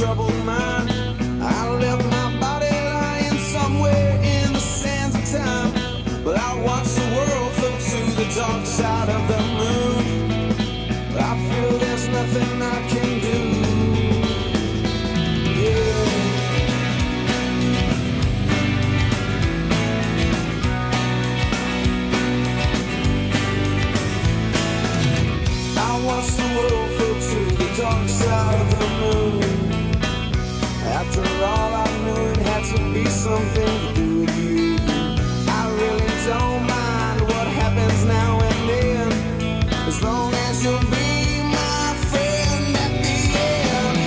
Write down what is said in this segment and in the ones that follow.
troubled mind. I left my body lying somewhere in the sands of time, but I watched the world float to the dark side of the moon. I feel there's nothing I can do. Watch the world float to the dark side of the moon. After all, I knew it had to be something to do with you. I really don't mind what happens now and then, as long as you'll be my friend at the end.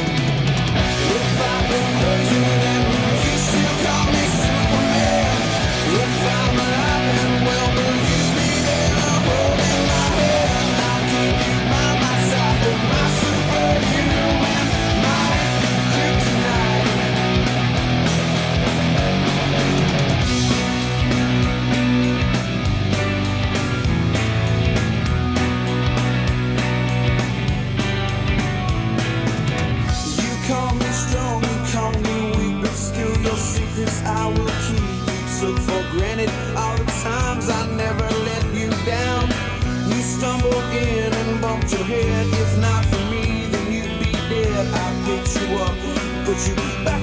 If I've been crazy, then you still call me Superman. If I'm alive and well, will you be there holding my hand? I'll keep you by my side with my superhuman, my kryptonite. You call me strong, you call me weak, but still your secrets I will keep. You took for granted all the times I never let you down. You stumbled in and bumped your head. If not for me, then you'd be dead. I picked you up, put you back